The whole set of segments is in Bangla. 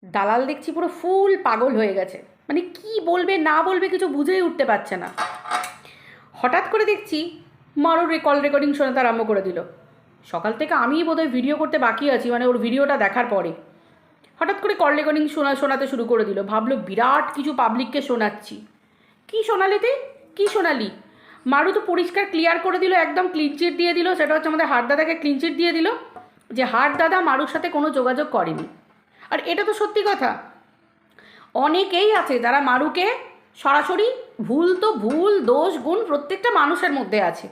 দালাল দেখছি পুরো ফুল পাগল হয়ে গেছে, মানে কি বলবে না বলবে কিছু বুঝেই উঠতে পারছে না। হঠাৎ করে দেখছি মারুর কল রেকর্ডিং শোনাতে আরম্ভ করে দিল। সকাল থেকে আমিই বোধহয় ভিডিও করতে বাকি আছি, মানে ওর ভিডিওটা দেখার পরে হঠাৎ করে কল রেকর্ডিং শোনাতে শুরু করে দিল। ভাবলো বিরাট কিছু পাবলিককে শোনাচ্ছি। কি শোনালি তুই, কী শোনালি? মারু তো পরিষ্কার ক্লিয়ার করে দিল, একদম ক্লিনচিট দিয়ে দিল। সেটা হচ্ছে আমাদের হাট দাদাকে ক্লিনচিট দিয়ে দিল যে হাট দাদা মারুর সাথে কোনো যোগাযোগ করেনি। আর এটা তো সত্যি কথা। অনেকেই আছে যারা মারুকে সরাসরি, ভুল তো ভুল, দোষ গুণ প্রত্যেকটা মানুষের মধ্যে আছে।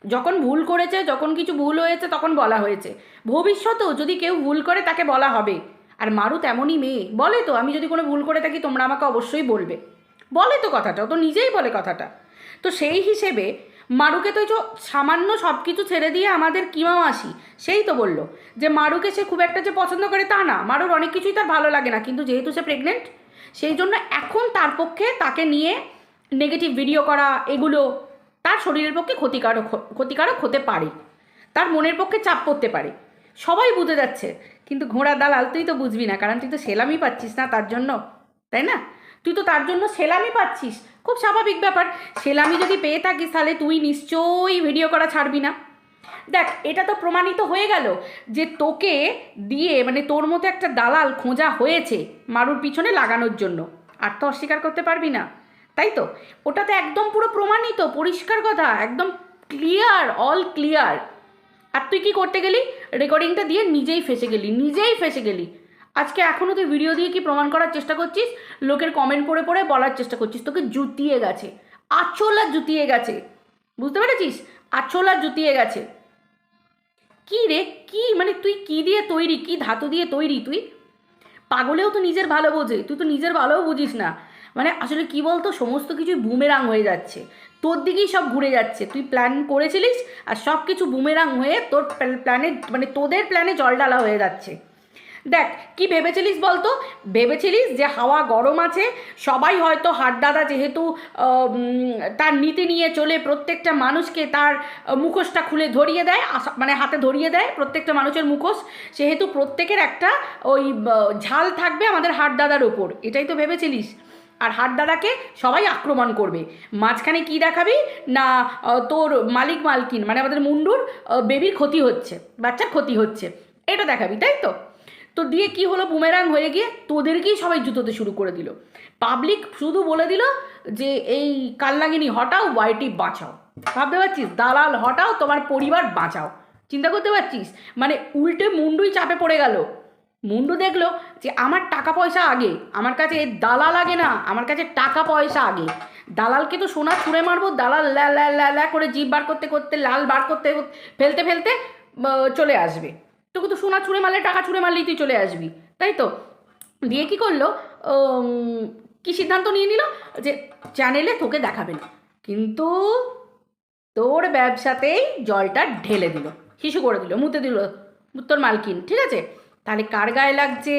যখন ভুল করেছে, যখন কিছু ভুল হয়েছে তখন বলা হয়েছে, ভবিষ্যতেও যদি কেউ ভুল করে তাকে বলা হবে। আর মারু তেমনই মেয়ে, বলে তো আমি যদি কোনো ভুল করে থাকি তোমরা আমাকে অবশ্যই বলবে, বলে তো কথাটা, ও তো নিজেই বলে কথাটা। তো সেই হিসেবে মারুকে তো সামান্য সব কিছু ছেড়ে দিয়ে আমাদের কিমা মাসি সেই তো বলল যে মারুকে সে খুব একটা যে পছন্দ করে তা না, মারুর অনেক কিছুই তার ভালো লাগে না, কিন্তু যেহেতু সে প্রেগনেন্ট সেই জন্য এখন তার পক্ষে তাকে নিয়ে নেগেটিভ ভিডিও করা এগুলো তার শরীরের পক্ষে ক্ষতিকারক হতে পারে, তার মনের পক্ষে চাপ পড়তে পারে, সবাই বুঝে যাচ্ছে। কিন্তু ঘোড়া দালাল তুই তো বুঝবি না, কারণ তুই তো সেলামি পাচ্ছিস না তার জন্য, তাই না? তুই তো তার জন্য সেলামি পাচ্ছিস, খুব স্বাভাবিক ব্যাপার। সেলামি যদি পেয়ে থাকিস তাহলে তুই নিশ্চয়ই ভিডিও করা ছাড়বি না। দেখ, এটা তো প্রমাণিত হয়ে গেল যে তোকে দিয়ে, মানে তোর মতো একটা দালাল খোঁজা হয়েছে মারুর পিছনে লাগানোর জন্য, আর তো অস্বীকার করতে পারবি না, তাই তো? ওটা তো একদম পুরো প্রমাণিত, পরিষ্কার কথা, একদম ক্লিয়ার, অল ক্লিয়ার। আর তুই কি করতে গেলি? রেকর্ডিংটা দিয়ে নিজেই ফেসে গেলি, নিজেই ফেসে গেলি। আজকে এখনও তুই ভিডিও দিয়ে কি প্রমাণ করার চেষ্টা করছিস? লোকের কমেন্ট পড়ে পড়ে বলার চেষ্টা করছিস। তোকে জুতিয়ে গেছে, আচলা জুতিয়ে গেছে, বুঝতে পেরেছিস? আচলা জুতিয়ে গেছে। কি রে, কি মানে তুই কি দিয়ে তৈরি, কি ধাতু দিয়ে তৈরি তুই? পাগলেও তো নিজের ভালো বোঝে, তুই তো নিজের ভালোও বুঝিস না। মানে আসলে কি বলতো, সমস্ত কিছুই বুমেরাং হয়ে যাচ্ছে, তোর দিকেই সব ঘুরে যাচ্ছে। তুই প্ল্যান করেছিলিস আর সব কিছু বুমেরাং হয়ে তোর প্ল্যানে, মানে তোদের প্ল্যানে জল ঢালা হয়ে যাচ্ছে। দেখ কি ভেবেছিলিস বলতো, ভেবেছিলিস যে হাওয়া গরম আছে, সবাই হয়তো হাড্ডাদা যেহেতু তার নীতি নিয়ে চলে, প্রত্যেকটা মানুষকে তার মুখোশটা খুলে ধরিয়ে দেয়, মানে হাতে ধরিয়ে দেয় প্রত্যেকটা মানুষের মুখোশ, সেহেতু প্রত্যেকের একটা ওই ঝাল থাকবে আমাদের হাড্ডাদার ওপর, এটাই তো ভেবেছিলিস। আর হাড্ডাদাকে সবাই আক্রমণ করবে, মাঝখানে কি দেখাবি না, তোর মালিক মালকিন মানে আমাদের মুন্ডুর বেবির ক্ষতি হচ্ছে, বাচ্চার ক্ষতি হচ্ছে, এটা দেখাবি, তাই তো? তো দিয়ে কি হলো, বুমেরাং হয়ে গিয়ে তোদেরকেই সবাই জুতোতে শুরু করে দিল। পাবলিক শুধু বলে দিল যে এই কালনাগিনী হটাও, ওয়াইটি বাঁচাও। ভাবতে পারছিস? দালাল হটাও, তোমার পরিবার বাঁচাও। চিন্তা করতে পারছিস? মানে উল্টে মুন্ডুই চাপে পড়ে গেল। মুন্ডু দেখলো যে আমার টাকা পয়সা আগে, আমার কাছে এই দালাল আগে না, আমার কাছে টাকা পয়সা আগে। দালালকে তো সোনা ছুঁড়ে মারবো, দালাল ল্যা ল্যা ল্যা ল্যা করে জিভ বার করতে করতে, লাল বার করতে ফেলতে ফেলতে চলে আসবে। তোকে তো সোনা ছুঁড়ে মারলে, টাকা ছুঁড়ে মারলেই তুই চলে আসবি, তাই তো? দিয়ে কী করলো, কী সিদ্ধান্ত নিয়ে নিল যে চ্যানেলে তোকে দেখাবে না, কিন্তু তোর ব্যবসাতেই জলটা ঢেলে দিল, শিশু করে দিল, মুতে দিল তোর মালকিন, ঠিক আছে? তাহলে কার গায়ে লাগছে,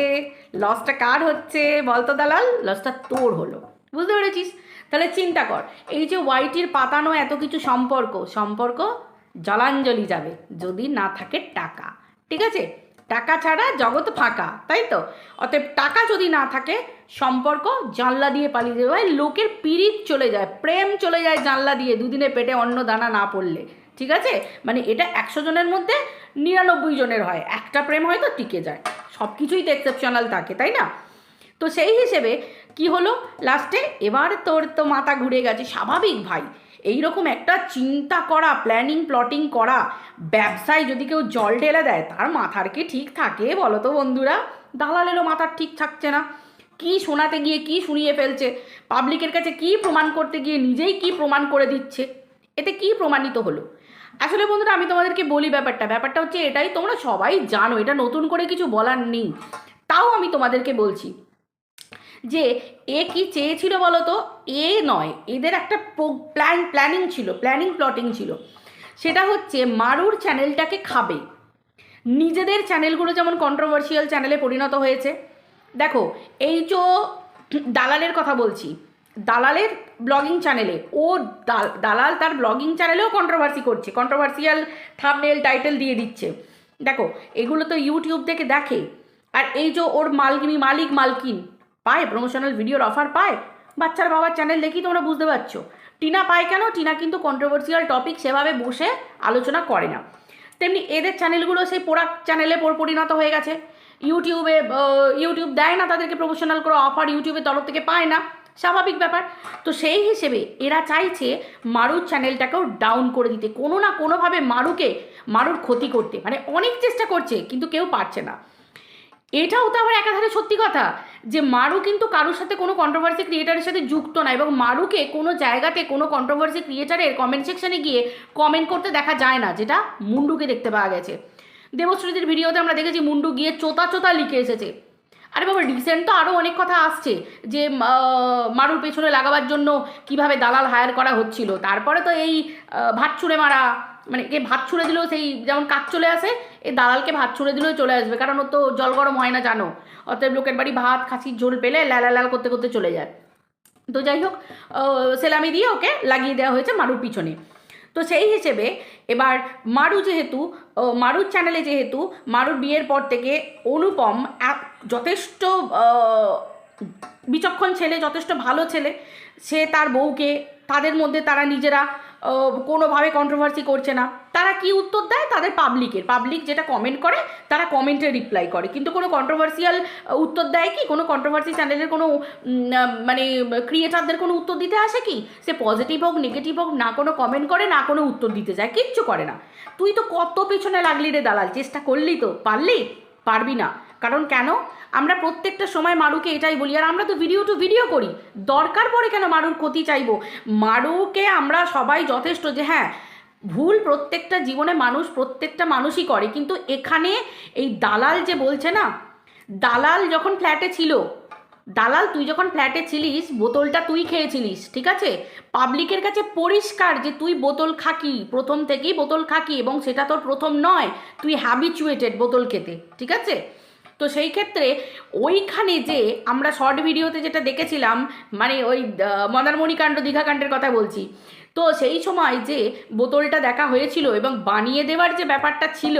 লসটা কার হচ্ছে বলতো দালাল? লসটা তোর হলো, বুঝতে পেরেছিস? তাহলে চিন্তা কর, এই যে ওয়াইটির পাতানো এত কিছু সম্পর্ক, সম্পর্ক জলাঞ্জলি যাবে যদি না থাকে টাকা, ঠিক আছে? টাকা ছাড়া জগৎ ফাঁকা, তাই তো? অতএব টাকা যদি না থাকে, সম্পর্ক জানলা দিয়ে পালিয়ে যাবে, লোকের পিরিত চলে যায়, প্রেম চলে যায় জানলা দিয়ে, দুদিনে পেটে অন্ন দানা না পড়লে, ঠিক আছে? মানে এটা 100 জনের মধ্যে 99 জনের হয়, একটা প্রেম হয়তো টিকে যায়, সব কিছুই তো এক্সেপশনাল থাকে, তাই না? তো সেই হিসেবে কি হলো লাস্টে, এবার তোর তো মাথা ঘুরে গেছে, স্বাভাবিক ভাই। এইরকম একটা চিন্তা করা, প্ল্যানিং প্লটিং করা ব্যবসায় যদি কেউ জল ঢেলে দেয়, তার মাথার কি ঠিক থাকে বলো তো বন্ধুরা? দালালেরও মাথার ঠিক থাকছে না, কি শোনাতে গিয়ে কি শুনিয়ে ফেলছে, পাবলিকের কাছে কি প্রমাণ করতে গিয়ে নিজেই কি প্রমাণ করে দিচ্ছে, এতে কি প্রমাণিত হলো? আসলে বন্ধুরা আমি তোমাদেরকে বলি, ব্যাপারটা হচ্ছে এটাই, তোমরা সবাই জানো, এটা নতুন করে কিছু বলার নেই, তাও আমি তোমাদেরকে বলছি যে এ কি চেয়েছিল বলো তো? এ নয়, এদের একটা প্ল্যানিং ছিল, প্ল্যানিং প্লটিং ছিল। সেটা হচ্ছে মারুর চ্যানেলটাকে খাবে, নিজেদের চ্যানেলগুলো যেমন কন্ট্রোভার্সিয়াল চ্যানেলে পরিণত হয়েছে। দেখো, এই যে দালালের কথা বলছি, দালালের ব্লগিং চ্যানেলে, ও দালাল তার ব্লগিং চ্যানেলেও কন্ট্রোভার্সি করছে, কন্ট্রোভার্সিয়াল থাম্বনেল টাইটেল দিয়ে দিচ্ছে। দেখো, এগুলো তো ইউটিউব থেকে দেখে, আর এই যে ওর মালিক মালকিন পায় প্রমোশনাল ভিডিওর অফার পায়, বাচ্চার বাবার চ্যানেল দেখি তোমরা বুঝতে পারছো। টিনা পায় কেন? টিনা কিন্তু কন্ট্রোভার্সিয়াল টপিক সেভাবে বসে আলোচনা করে না। তেমনি এদের চ্যানেলগুলো সেই পোড়া চ্যানেলে পরিণত হয়ে গেছে। ইউটিউব দেয় না তাদেরকে প্রমোশনাল করে অফার, ইউটিউবের তরফ থেকে পায় না, স্বাভাবিক ব্যাপার। তো সেই হিসেবে এরা চাইছে মারুর চ্যানেলটাকেও ডাউন করে দিতে, কোনো না কোনোভাবে মারুর ক্ষতি করতে, মানে অনেক চেষ্টা করছে কিন্তু কেউ পারছে না। এটাও তো আবার একাধারে সত্যি কথা যে মারু কিন্তু কারোর সাথে কোনো কন্ট্রোভার্সি ক্রিয়েটারের সাথে যুক্ত না, এবং মারুকে কোনো জায়গাতে কোনো কন্ট্রোভার্সি ক্রিয়েটারের কমেন্ট সেকশনে গিয়ে কমেন্ট করতে দেখা যায় না, যেটা মুন্ডুকে দেখতে পাওয়া গেছে। দেবশ্রীদের ভিডিওতে আমরা দেখেছি মুন্ডু গিয়ে চোতা লিখে এসেছে। আরে বাবা, রিসেন্ট তো আরও অনেক কথা আসছে যে মারুর পেছনে লাগাবার জন্য কিভাবে দালাল হায়ার করা হচ্ছিল। তারপরে তো এই ভাত ছুঁড়ে মারা, মানে কে ভাত ছুঁড়ে দিলেও সেই যেমন কাজ চলে আসে, এই দালালকে ভাত ছুঁড়ে দিলেও চলে আসবে, কারণ ও তো জল গরম হয় না জানো। অতএব লোকের বাড়ি ভাত খাসির ঝোল পেলে লাল করতে করতে চলে যায়। তো যাই হোক, সেলামি দিয়ে ওকে লাগিয়ে দেওয়া হয়েছে মারুর পিছনে। তো সেই হিসেবে এবার মারুর চ্যানেলে যেহেতু মারুর বিয়ের পর থেকে অনুপম যথেষ্ট বিচক্ষণ ছেলে, যথেষ্ট ভালো ছেলে, সে তার বউকে, তাদের মধ্যে তারা নিজেরা কোনোভাবে কন্ট্রোভার্সি করছে না। তারা কি উত্তর দেয়? তাদের পাবলিক যেটা কমেন্ট করে তারা কমেন্টে রিপ্লাই করে, কিন্তু কোনো কন্ট্রোভার্সিয়াল উত্তর দেয় কি? কোনো কন্ট্রোভার্সি চ্যানেলের কোনো মানে ক্রিয়েটারদের কোনো উত্তর দিতে আসে কি? সে পজিটিভ হোক নেগেটিভ হোক, না কোনো কমেন্ট করে না কোনো উত্তর দিতে যায়, কিচ্ছু করে না। তুই তো কত পেছনে লাগলি রে দালাল, চেষ্টা করলি তো, পারবি না। কারণ কেন? আমরা প্রত্যেকটা সময় মারুকে এটাই বলি, আর আমরা তো ভিডিও করি, দরকার পড়ে কেন মারুর ক্ষতি চাইবো? মারুকে আমরা সবাই যথেষ্ট যে হ্যাঁ ভুল প্রত্যেকটা জীবনে প্রত্যেকটা মানুষই করে, কিন্তু এখানে এই দালাল যে বলছে না, দালাল যখন ফ্ল্যাটে ছিল, তুই যখন ফ্ল্যাটে ছিলিস বোতলটা তুই খেয়েছিলিস, ঠিক আছে? পাবলিকের কাছে পরিষ্কার যে তুই বোতল খাকি, প্রথম থেকেই বোতল খাকি, এবং সেটা তোর প্রথম নয়, তুই হ্যাবিচুয়েটেড বোতল খেতে, ঠিক আছে? তো সেই ক্ষেত্রে ওইখানে যে আমরা শর্ট ভিডিওতে যেটা দেখেছিলাম, মানে ওই মন্দারমণিকাণ্ড দীঘাকাণ্ডের কথা বলছি, তো সেই সময় যে বোতলটা দেখা হয়েছিল এবং বানিয়ে দেওয়ার যে ব্যাপারটা ছিল,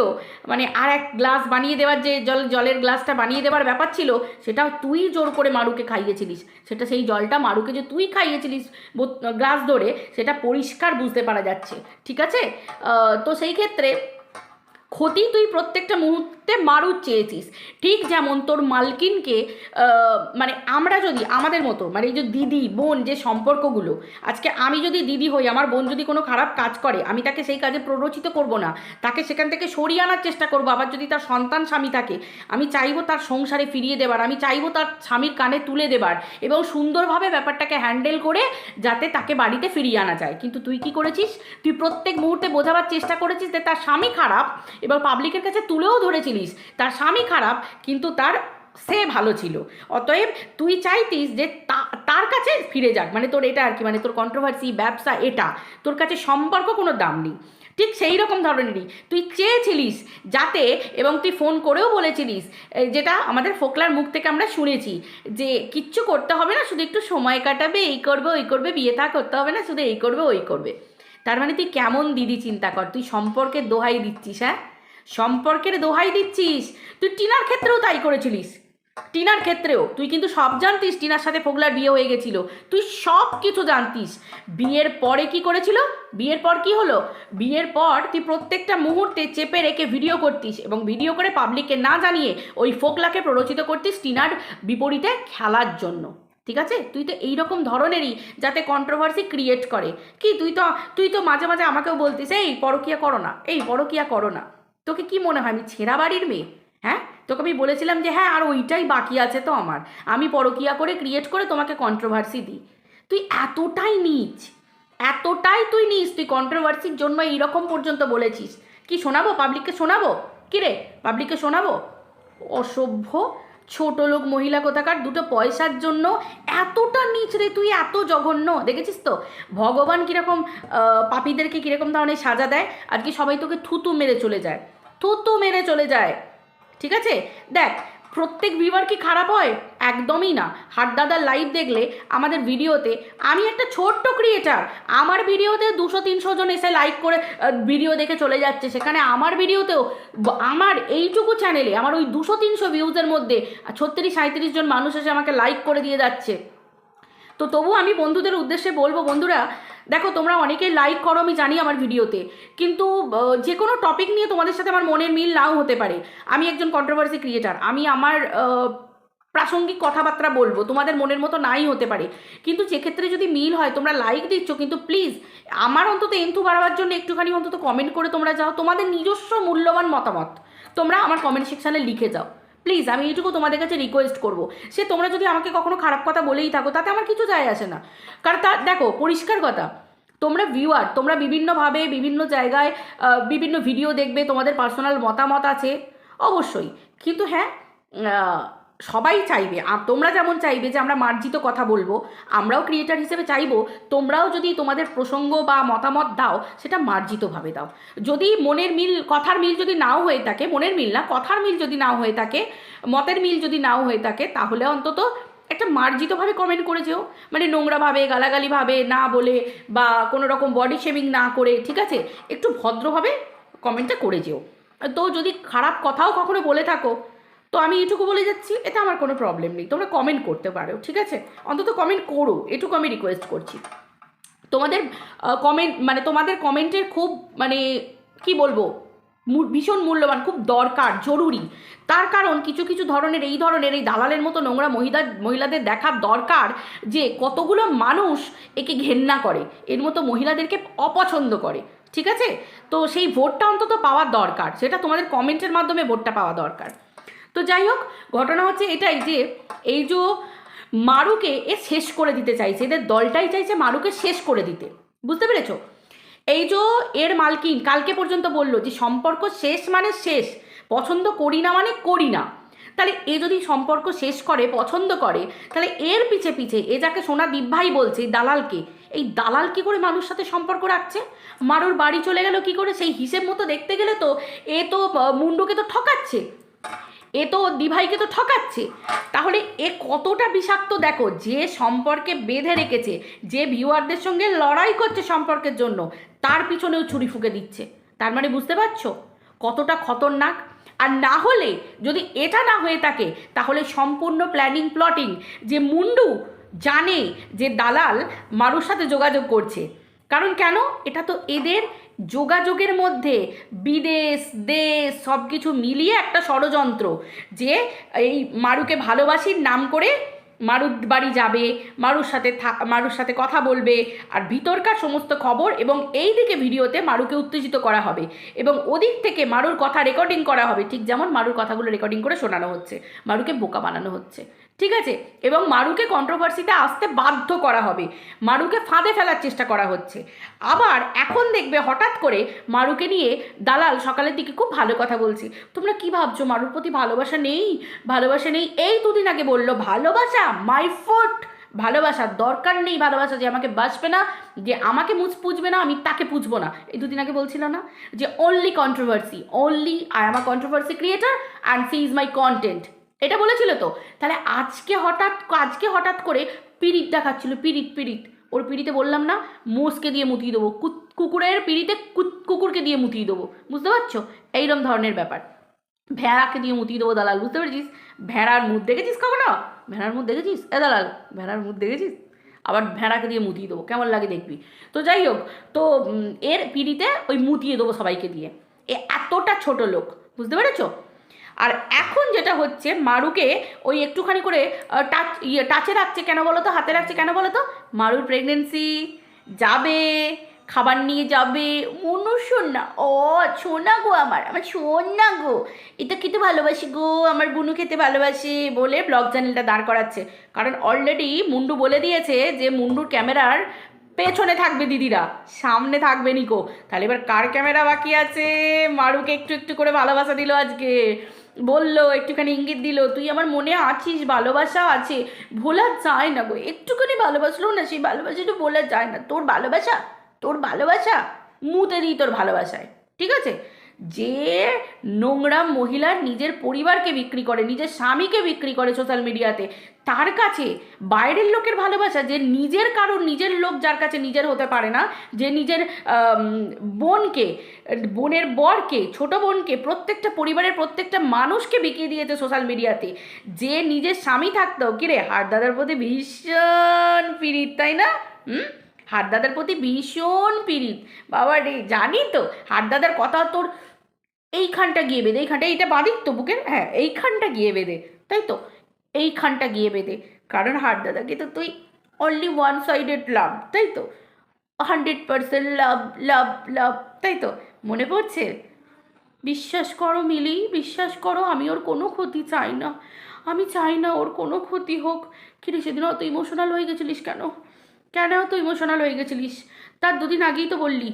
মানে আর এক গ্লাস বানিয়ে দেওয়ার যে জলের গ্লাসটা বানিয়ে দেওয়ার ব্যাপার ছিল, সেটাও তুই জোর করে মারুকে খাইয়েছিলিস। সেটা সেই জলটা মারুকে যে তুই খাইয়েছিলিস গ্লাস ধরে, সেটা পরিষ্কার বুঝতে পারা যাচ্ছে, ঠিক আছে? তো সেই ক্ষেত্রে ক্ষতি তুই প্রত্যেকটা মুহূর্তে মারুর চেয়েছিস। ঠিক যেমন তোর মালকিনকে, মানে আমরা যদি আমাদের মতো, মানে এই যে দিদি বোন যে সম্পর্কগুলো, আজকে আমি যদি দিদি হই, আমার বোন যদি কোনো খারাপ কাজ করে, আমি তাকে সেই কাজে প্ররোচিত করব না, তাকে সেখান থেকে সরিয়ে আনার চেষ্টা করব। আবার যদি তার সন্তান স্বামী থাকে, আমি চাইবো তার সংসারে ফিরিয়ে দেবার, আমি চাইবো তার স্বামীর কানে তুলে দেবার, এবং সুন্দরভাবে ব্যাপারটাকে হ্যান্ডেল করে যাতে তাকে বাড়িতে ফিরিয়ে আনা যায়। কিন্তু তুই কি করেছিস? তুই প্রত্যেক মুহূর্তে বোঝাবার চেষ্টা করেছিস যে তার স্বামী খারাপ, এবার পাবলিকের কাছে তুলেও ধরেছিলিস তার স্বামী খারাপ, কিন্তু সে ভালো ছিল। অতএব তুই চাইতিস যে তার কাছে ফিরে যাক, মানে তোর এটা আর কি, মানে তোর কন্ট্রোভার্সি, ব্যবসা, এটা তোর কাছে সম্পর্ক কোনো দাম নেই। ঠিক সেই রকম ধরনেরই তুই চেয়েছিলিস যাতে, এবং তুই ফোন করেও বলেছিলিস, যেটা আমাদের ফোকলার মুখ থেকে আমরা শুনেছি, যে কিচ্ছু করতে হবে না, শুধু একটু সময় কাটাবে, এই করবে ওই করবে, বিয়ে থা করতে হবে না, শুধু এই করবে ওই করবে। তার মানে তুই কেমন দিদি চিন্তা কর, তুই সম্পর্কের দোহাই দিচ্ছিস, হ্যাঁ সম্পর্কের দোহাই দিচ্ছিস। তুই টিনার ক্ষেত্রেও তাই করেছিলিস, টিনার ক্ষেত্রেও তুই কিন্তু সব জানতিস টিনার সাথে ফোগলার বিয়ে হয়ে গেছিল, তুই সব কিছু জানতিস। বিয়ের পরে কি করেছিল? বিয়ের পর কি হলো? বিয়ের পর তুই প্রত্যেকটা মুহূর্তে চেপে রেখে ভিডিও করতিস, এবং ভিডিও করে পাবলিককে না জানিয়ে ওই ফোকলাকে প্ররোচিত করতিস টিনার বিপরীতে খেলার জন্য, ঠিক আছে? তুই তো এইরকম ধরনেরই যাতে কন্ট্রোভার্সি ক্রিয়েট করে। কি তুই তো মাঝে মাঝে আমাকেও বলতিস এই পরকিয়া করো না। তোকে কি মনে হয় আমি ছেঁড়া বাড়ির মেয়ে? হ্যাঁ, তোকে আমি বলেছিলাম যে হ্যাঁ আর ওইটাই বাকি আছে তো আমার, আমি পরকিয়া করে ক্রিয়েট করে তোমাকে কন্ট্রোভার্সি দিই। তুই এতটাই নিচ, তুই কন্ট্রোভার্সির জন্য এইরকম পর্যন্ত বলেছিস। কি শোনাবো পাবলিককে? পাবলিককে শোনাবো? অসভ্য ছোট লোক মহিলা কোথাকার, দুটো পয়সার জন্য এতটা নিচ রে তুই, এত জঘন্য। দেখেছিস তো ভগবান কীরকম পাপীদেরকে কীরকম ধরনের সাজা দেয়। আজকে সবাই তোকে থুতু মেরে চলে যায়, ঠিক আছে? দেখ প্রত্যেক ভিউয়ার কি খারাপ হয়? একদমই না। হাটদাদার লাইভ দেখলে আমাদের ভিডিওতে, আমি একটা ছোট্ট ক্রিয়েটার, আমার ভিডিওতে 200-300 জন এসে লাইক করে ভিডিও দেখে চলে যাচ্ছে, সেখানে আমার ভিডিওতেও আমার এইটুকু চ্যানেলে আমার ওই 200-300 ভিউজের মধ্যে 36-37 জন মানুষ এসে আমাকে লাইক করে দিয়ে যাচ্ছে। তো তবু আমি বন্ধুদের উদ্দেশ্যে বলবো, বন্ধুরা দেখো, তোমরা অনেকেই লাইক করো আমি জানি আমার ভিডিওতে, কিন্তু যে কোনো টপিক নিয়ে তোমাদের সাথে আমার মনের মিল নাও হতে পারে। আমি একজন কন্ট্রোভার্সি ক্রিয়েটার, আমি আমার প্রাসঙ্গিক কথাবার্তা বলবো, তোমাদের মনের মতো নাই হতে পারে, কিন্তু সেক্ষেত্রে যদি মিল হয় তোমরা লাইক দিচ্ছ, কিন্তু প্লিজ আমার অন্তত এন্থু বাড়াবার জন্য একটুখানি অন্তত কমেন্ট করে তোমরা যাও, তোমাদের নিজস্ব মূল্যবান মতামত তোমরা আমার কমেন্ট সেকশানে লিখে যাও প্লিজ। আমি এইটুকু তোমাদের কাছে রিকোয়েস্ট করবো। সে তোমরা যদি আমাকে কখনো খারাপ কথা বলেই থাকো তাতে আমার কিছু যায় আসে না, কারণ দেখো পরিষ্কার কথা, তোমরা ভিউয়ার, তোমরা বিভিন্নভাবে বিভিন্ন জায়গায় বিভিন্ন ভিডিও দেখবে, তোমাদের পার্সোনাল মতামত আছে অবশ্যই, কিন্তু হ্যাঁ সবাই চাইবে, তোমরা যেমন চাইবে যে আমরা মার্জিত কথা বলবো, আমরাও ক্রিয়েটার হিসেবে চাইবো তোমরাও যদি তোমাদের প্রসঙ্গ বা মতামত দাও সেটা মার্জিতভাবে দাও। যদি মনের মিল, কথার মিল যদি নাও হয়ে থাকে, মনের মিল না কথার মিল যদি নাও হয়ে থাকে, মতের মিল যদি নাও হয়ে থাকে, তাহলে অন্তত একটা মার্জিতভাবে কমেন্ট করে যেও, মানে নোংরাভাবে গালাগালিভাবে না বলে বা কোনো রকম বডি শেমিং না করে, ঠিক আছে, একটু ভদ্রভাবে কমেন্টটা করে যেও। তো যদি খারাপ কথাও কখনো বলে থাকো তো আমি এটুকু বলে যাচ্ছি, এটা আমার কোনো প্রবলেম নেই, তোমরা কমেন্ট করতে পারো, ঠিক আছে, অন্তত কমেন্ট করো, এটুকু আমি রিকোয়েস্ট করছি। তোমাদের কমেন্ট, মানে তোমাদের কমেন্টের খুব, মানে কি বলবো, ভীষণ মূল্যবান, খুব দরকার, জরুরি। তার কারণ কিছু কিছু ধরনের এই দালালের মতো নোংরা মহিলাদের দেখার দরকার যে কতগুলো মানুষ একে ঘেন্না করে, এর মতো মহিলাদেরকে অপছন্দ করে, ঠিক আছে। তো সেই ভোটটা অন্তত পাওয়ার দরকার, সেটা তোমাদের কমেন্টের মাধ্যমে ভোটটা পাওয়া দরকার। তো যাই হোক, ঘটনা হচ্ছে এটাই যে এই যে মারুকে এ শেষ করে দিতে চাইছে, এদের দলটাই চাইছে মারুকে শেষ করে দিতে, বুঝতে পেরেছো? এই যে এর মালকিন কালকে পর্যন্ত বলল যে সম্পর্ক শেষ মানে শেষ, পছন্দ করি না মানে করি না। তাহলে এ যদি সম্পর্ক শেষ করে, পছন্দ করে, তাহলে এর পিছে পিছে এ যাকে সোনা দীপভাই বলছে, দালালকে, এই দালাল কি করে মানুষ সাথে সম্পর্ক রাখছে? মারুর বাড়ি চলে গেল কি করে? সেই হিসেব মতো দেখতে গেলে তো এ তো মুন্ডুকে তো ঠকাচ্ছে, এ তো দিভাইকে তো ঠকাচ্ছে। তাহলে এ কতটা বিষাক্ত দেখো, যে সম্পর্কে বেঁধে রেখেছে, যে ভিউয়ারদের সঙ্গে লড়াই করছে সম্পর্কের জন্য, তার পিছনেও ছুরি ফুঁকে দিচ্ছে। তার মানে বুঝতে পারছো কতটা খতরনাক? আর না হলে, যদি এটা না হয়ে থাকে, তাহলে সম্পূর্ণ প্ল্যানিং প্লটিং, যে মুন্ডু জানে যে দালাল মারুর সাথে যোগাযোগ করছে, কারণ কেন, এটা তো এদের যোগাযোগের মধ্যে বিদেশ দেশ সব কিছু মিলিয়ে একটা ষড়যন্ত্র, যে এই মারুকে ভালোবাসির নাম করে মারুর বাড়ি যাবে, মারুর সাথে কথা বলবে, আর ভিতরকার সমস্ত খবর এবং এই দিকে ভিডিওতে মারুকে উত্তেজিত করা হবে, এবং ওদিক থেকে মারুর কথা রেকর্ডিং করা হবে, ঠিক যেমন মারুর কথাগুলো রেকর্ডিং করে শোনানো হচ্ছে, মারুকে বোকা বানানো হচ্ছে, ঠিক আছে, এবং মারুকে কন্ট্রোভার্সিতে আসতে বাধ্য করা হবে, মারুকে ফাঁদে ফেলার চেষ্টা করা হচ্ছে। আবার এখন দেখবে হঠাৎ করে মারুকে নিয়ে দালাল সকালের দিকে খুব ভালো কথা বলছি। তোমরা কি ভাবছো মারুর প্রতি ভালোবাসা নেই? ভালোবাসা নেই, এই দুদিন আগে বললো ভালোবাসা মাই ফুট, ভালোবাসার দরকার নেই, ভালোবাসা যে আমাকে বাসবে না, যে আমাকে পুজবে না, আমি তাকে পুজবো না, এই দুদিন আগে বলছিল না যে only controversy, only I am a controversy creator and she is my content, এটা বলেছিল তো। তাহলে আজকে হঠাৎ করে পিরিত দেখাচ্ছিল, পিরিত ওর পিড়িতে বললাম না, মোষকে দিয়ে মুতিয়ে দেবো, কুকুরের পিড়িতে কুকুরকে দিয়ে মুতিয়ে দেবো, বুঝতে পারছো? এইরকম ধরনের ব্যাপার, ভেড়াকে দিয়ে মুতিয়ে দেবো দালাল, বুঝতে পেরেছিস? ভেড়ার মুখ দেখেছিস কখনো? ভেড়ার মুখ দেখেছিস? দালাল ভেড়ার মুখ দেখেছিস? আবার ভেড়াকে দিয়ে মুতিয়ে দেবো, কেমন লাগে দেখবি। তো যাই হোক, তো এর পিড়িতে ওই মুতিয়ে দেবো সবাইকে দিয়ে, এ এতটা ছোট লোক, বুঝতে পেরেছো? আর এখন যেটা হচ্ছে, মারুকে ওই একটুখানি করে টাচে রাখছে কেন বলো তো, হাতে রাখছে কেন বলো তো, মারুর প্রেগনেন্সি যাবে, খাবার নিয়ে যাবে, মনু শোনা, ও শোনা গো, আমার শোনা গো, এটা খেতে ভালোবাসি গো, আমার বুনু খেতে ভালোবাসে বলে ব্লগ চ্যানেলটা দাঁড় করাচ্ছে। কারণ অলরেডি মুন্ডু বলে দিয়েছে যে মুন্ডুর ক্যামেরার পেছনে থাকবে দিদিরা, সামনে থাকবে নিকো। তাহলে এবার কার ক্যামেরা বাকি আছে? মারুকে একটু একটু করে ভালোবাসা দিল আজকে, বললো একটুখানি ইঙ্গিত দিল, তুই আমার মনে আছিস, ভালোবাসা আছে, ভোলা যায় না গো, একটুখানি ভালোবাসলো না, সেই ভালোবাসাটা ভোলা যায় না। তোর ভালোবাসা মুতে দিই তোর ভালোবাসায়, ঠিক আছে? যে নোংরা মহিলার নিজের পরিবারকে বিক্রি করে, নিজের স্বামীকে বিক্রি করে সোশ্যাল মিডিয়াতে, তার কাছে বাইরের লোকের ভালোবাসা, যে নিজের কারোর নিজের লোক যার কাছে নিজের হতে পারে না, যে নিজের বোনকে, বোনের বরকে, ছোট বোনকে, প্রত্যেকটা পরিবারের প্রত্যেকটা মানুষকে বিকিয়ে দিয়েছে সোশ্যাল মিডিয়াতে, যে নিজের স্বামী থাকতেও কিরে হাড়দাদার প্রতি ভীষণ পীড়িত, তাই না? হাড়দাদার প্রতি ভীষণ পীড়িত। বাবা রে, জানি তো হাড়দাদার কথা তোর এইখানটা গিয়ে বেঁধে, এইখানটা, এইটা বাদিক তো বুকের, হ্যাঁ এইখানটা গিয়ে বেঁধে, তাই তো এইখানটা গিয়ে বেঁধে। কারণ হাড়দাদাকে তো তুই অনলি ওয়ান সাইডেড লাভ, তাই তো, 100% লাভ লাভ লাভ, তাই তো? মনে পড়ছে? বিশ্বাস করো মিলি, বিশ্বাস করো, আমি ওর কোনো ক্ষতি চাই না, আমি চাই না ওর কোনো ক্ষতি হোক। কিরে সেদিন অত ইমোশনাল হয়ে গেছিলিস কেন? কেন অত ইমোশনাল হয়ে গেছিলিস? তার দুদিন আগেই তো বললি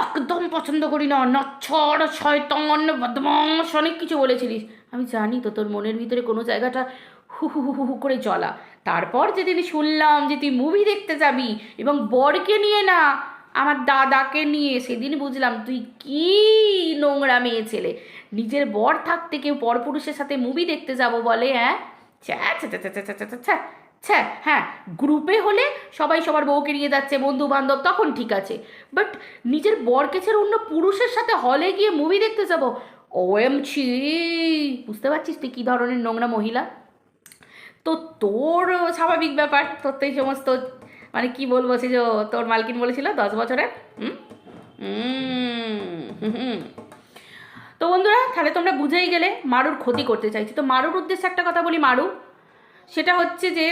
একদম পছন্দ করি না, নচ্ছর, শয়তান, বদমাস, অনেক কিছু বলেছিলিস। আমি জানি তো তোর মনের ভিতরে কোনো জায়গাটা হু হু হু হু করে জ্বলা। তারপর যেদিন শুনলাম যে তুই মুভি দেখতে যাবি এবং বরকে নিয়ে না, আমার দাদাকে নিয়ে, সেদিন বুঝলাম তুই কি নোংরা মেয়ে ছেলে। নিজের বর থাকতে কেউ পরপুরুষের সাথে মুভি দেখতে যাব বলে? হ্যাঁ, ছ্যা ছ্যা ছ্যা ছ্যা ছ্যা ছ্যা ছ্যা। ছ্যা, হ্যাঁ, গ্রুপে হলে সবাই সবার বউকে নিয়ে যাচ্ছে, বন্ধু বান্ধব, তখন ঠিক আছে, বাট নিজের বরকে ছেড়ে অন্য পুরুষের সাথে হলে গিয়ে মুভি দেখতে যাব? ওএমজি, বুঝতে পারছিস তুই কী ধরনের নোংরা মহিলা? তো তোর স্বাভাবিক ব্যাপার, তোর তো এই সমস্ত, মানে কি বলবো, সে যে তোর মালকিন বলেছিল 10 বছরের। হুম হুম হুম। তো বন্ধুরা, তাহলে তোমরা বুঝেই গেলে মারুর ক্ষতি করতে চাইছি। তো মারুর উদ্দেশ্যে একটা কথা বলি, মারু, সেটা হচ্ছে যে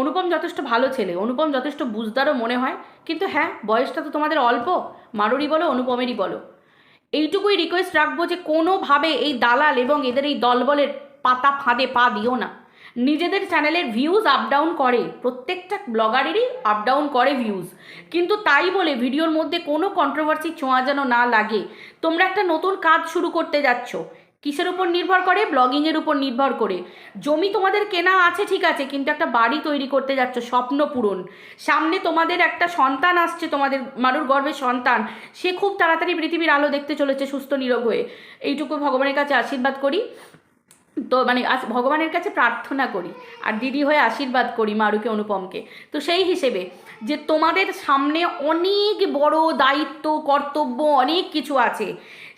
অনুপম যথেষ্ট ভালো ছেলে, অনুপম যথেষ্ট বুঝদারও মনে হয়, কিন্তু হ্যাঁ, বয়সটা তো তোমাদের অল্প, মারুরই বলো অনুপমেরই বলো, এইটুকুই রিকোয়েস্ট রাখবো যে কোনোভাবে এই দালাল এবং এদের এই দলবলের পাতা ফাঁদে পা দিও না। নিজেদের চ্যানেলের ভিউজ আপ ডাউন করে, প্রত্যেকটা ব্লগারেরই আপ ডাউন করে ভিউজ, কিন্তু তাই বলে ভিডিওর মধ্যে কোনো কন্ট্রোভার্সি ছোঁয়া যেন না লাগে। তোমরা একটা নতুন কাজ শুরু করতে যাচ্ছ, কিসের উপর নির্ভর করে? ব্লগিংয়ের উপর নির্ভর করে। জমি তোমাদের কেনা আছে ঠিক আছে, কিন্তু একটা বাড়ি তৈরি করতে যাচ্ছ, স্বপ্ন পূরণ। সামনে তোমাদের একটা সন্তান আসছে, তোমাদের মারুর গর্ভের সন্তান, সে খুব তাড়াতাড়ি পৃথিবীর আলো দেখতে চলেছে সুস্থ নিরোগ হয়ে। এইটুকু ভগবানের কাছে আশীর্বাদ করি, তো মানে ভগবানের কাছে প্রার্থনা করি, আর দিদি হয়ে আশীর্বাদ করি মারুকে, অনুপমকে। তো সেই হিসেবে যে তোমাদের সামনে অনেক বড় দায়িত্ব, কর্তব্য, অনেক কিছু আছে,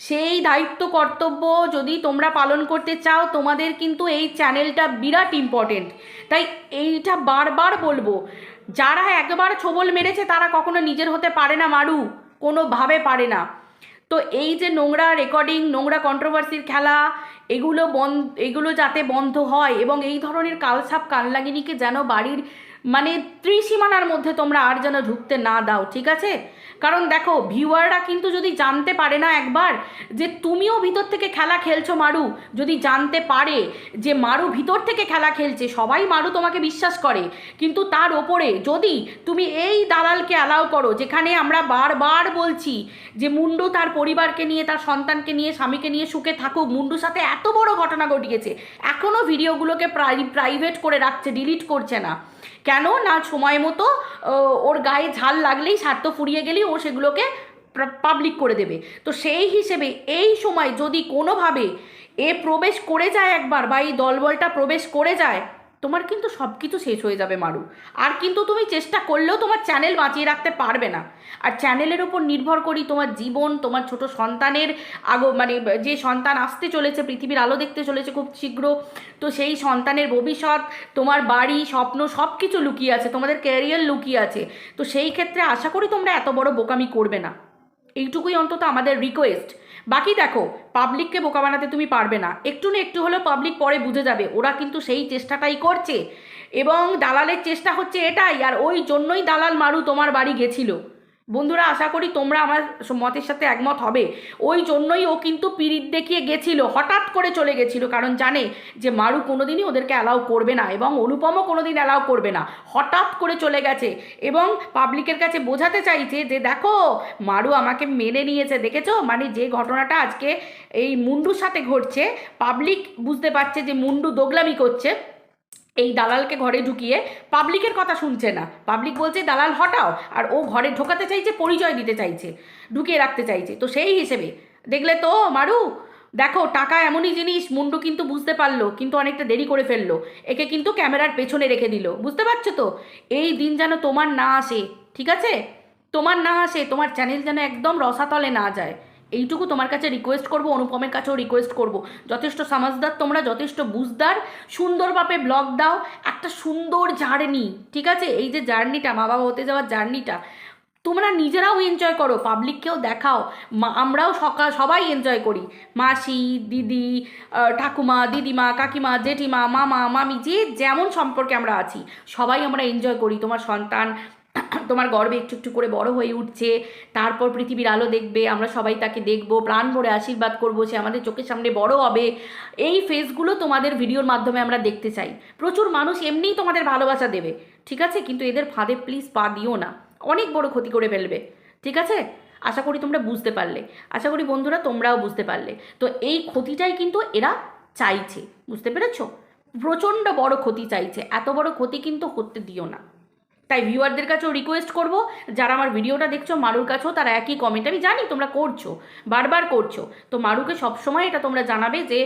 সেই দায়িত্ব কর্তব্য যদি তোমরা পালন করতে চাও, তোমাদের কিন্তু এই চ্যানেলটা বিরাট ইম্পর্টেন্ট। তাই এইটা বারবার বলবো, যারা একবার ছোবল মেরেছে তারা কখনো নিজের হতে পারে না মারু, কোনোভাবে পারে না। তো এই যে নোংরা রেকর্ডিং, নোংরা কন্ট্রোভার্সির খেলা, এগুলো যাতে বন্ধ হয়, এবং এই ধরনের কালসাপ কানলাগিনীকে যেন বাড়ির মানে ত্রিসীমানার মধ্যে তোমরা আর যেন ঢুকতে না দাও, ঠিক আছে? কারণ দেখো, ভিউয়াররা কিন্তু যদি জানতে পারে না একবার যে তুমিও ভিতর থেকে খেলা খেলছো মারু, যদি জানতে পারে যে মারু ভিতর থেকে খেলা খেলছে, সবাই মারু তোমাকে বিশ্বাস করে, কিন্তু তার ওপরে যদি তুমি এই দালালকে অ্যালাউ করো, যেখানে আমরা বারবার বলছি যে মুন্ডু তার পরিবারকে নিয়ে, তার সন্তানকে নিয়ে, স্বামীকে নিয়ে সুখে থাকুক, মুন্ডুর সাথে এত বড় ঘটনা ঘটিয়েছে, এখনও ভিডিওগুলোকে প্রাইভেট করে রাখছে, ডিলিট করছে না কেন? না সময় মতো ওর গায়ে ঝাল লাগলেই, স্বার্থ ফুরিয়ে গেলেই ও সেগুলোকে পাবলিক করে দেবে। তো সেই হিসেবে এই সময় যদি কোনোভাবে এ প্রবেশ করে যায় একবার, বা এই দলবলটা প্রবেশ করে যায়, তোমার কিন্তু সব কিছু শেষ হয়ে যাবে মারু। আর কিন্তু তুমি চেষ্টা করলেও তোমার চ্যানেল বাঁচিয়ে রাখতে পারবে না। আর চ্যানেলের উপর নির্ভর করি তোমার জীবন, তোমার ছোট সন্তানের মানে যে সন্তান আসতে চলেছে, পৃথিবীর আলো দেখতে চলেছে খুব শীঘ্র, তো সেই সন্তানের ভবিষ্যৎ, তোমার বাড়ি, স্বপ্ন, সব কিছু লুকিয়ে আছে, তোমাদের ক্যারিয়ার লুকিয়ে আছে। তো সেই ক্ষেত্রে আশা করি তোমরা এত বড় বোকামি করবে না, এইটুকুই অন্তত আমাদের রিকোয়েস্ট। বাকি দেখো, পাবলিককে বোকা বানাতে তুমি পারবে না, একটু না একটু হলেও পাবলিক পরে বুঝে যাবে, ওরা কিন্তু সেই চেষ্টাটাই করছে, এবং দালালের চেষ্টা হচ্ছে এটাই, আর ওই জন্যই দালাল মারু তোমার বাড়ি গেছিল। বন্ধুরা, আশা করি তোমরা আমার মতের সাথে একমত হবে, ওই জন্যই ও কিন্তু পিরিত দেখিয়ে গেছিল, হঠাৎ করে চলে গেছিল, কারণ জানে যে মারু কোনোদিনই ওদেরকে অ্যালাউ করবে না, এবং অনুপমও কোনোদিন অ্যালাউ করবে না, হঠাৎ করে চলে গেছে, এবং পাবলিকের কাছে বোঝাতে চাইছে যে দেখো মারু আমাকে মেনে নিয়েছে, দেখেছো? মানে যে ঘটনাটা আজকে এই মুন্ডুর সাথে ঘটছে, পাবলিক বুঝতে পারছে যে মুন্ডু দোগলামি করছে, এই দালালকে ঘরে ঢুকিয়ে পাবলিকের কথা শুনছে না, পাবলিক বলছে দালাল হটাও, আর ও ঘরে ঢোকাতে চাইছে, পরিচয় দিতে চাইছে, ঢুকিয়ে রাখতে চাইছে। তো সেই হিসেবে দেখলে তো মারু, দেখো টাকা এমনই জিনিস, মুন্ডু কিন্তু বুঝতে পারলো, কিন্তু অনেকটা দেরি করে ফেললো, একে কিন্তু ক্যামেরার পেছনে রেখে দিল, বুঝতে পারছো তো? এই দিন যেন তোমার না আসে, ঠিক আছে? তোমার না আসে, তোমার চ্যানেল যেন একদম রসাতলে না যায়, এইটুকু তোমার কাছে রিকোয়েস্ট করব, অনুপমের কাছেও রিকোয়েস্ট করব। যথেষ্ট সমাজদার তোমরা, যথেষ্ট বুঝদার, সুন্দরভাবে ব্লগ দাও, একটা সুন্দর জার্নি, ঠিক আছে? এই যে জার্নিটা, মা বাবা হতে যাওয়ার জার্নিটা, তোমরা নিজেরাও এনজয় করো, পাবলিককেও দেখাও। আমরাও সবাই এনজয় করি, মাসি, দিদি, ঠাকুমা, দিদিমা, কাকিমা, জেঠিমা, মামা, মামি, যে যেমন সম্পর্কে আমরা আছি, সবাই আমরা এনজয় করি। তোমার সন্তান তোমার গর্বে একটু একটু করে বড় হয়ে উঠছে, তারপর পৃথিবীর আলো দেখবে, আমরা সবাই তাকে দেখবো, প্রাণ ভরে আশীর্বাদ করবো, সে আমাদের চোখের সামনে বড় হবে। এই ফেসগুলো তোমাদের ভিডিওর মাধ্যমে আমরা দেখতে চাই। প্রচুর মানুষ এমনিই তোমাদের ভালোবাসা দেবে, ঠিক আছে? কিন্তু এদের ফাঁদে প্লিজ পা দিও না, অনেক বড় ক্ষতি করে ফেলবে, ঠিক আছে? আশা করি তোমরা বুঝতে পারলে, আশা করি বন্ধুরা তোমরাও বুঝতে পারলে। তো এই ক্ষতিটাই কিন্তু এরা চাইছে, বুঝতে পেরেছো? প্রচণ্ড বড় ক্ষতি চাইছে, এত বড় ক্ষতি কিন্তু করতে দিও না। তাই ভিউয়ারদের কাছেও রিকোয়েস্ট করব, যারা আমার ভিডিওটা দেখছো মারুর কাছেও তারা একই কমেন্ট, আমি জানি তোমরা করছো, বারবার করছো, তো মারুকে সবসময় এটা তোমরা জানাবে যে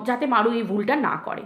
যাতে মারু এই ভুলটা না করে।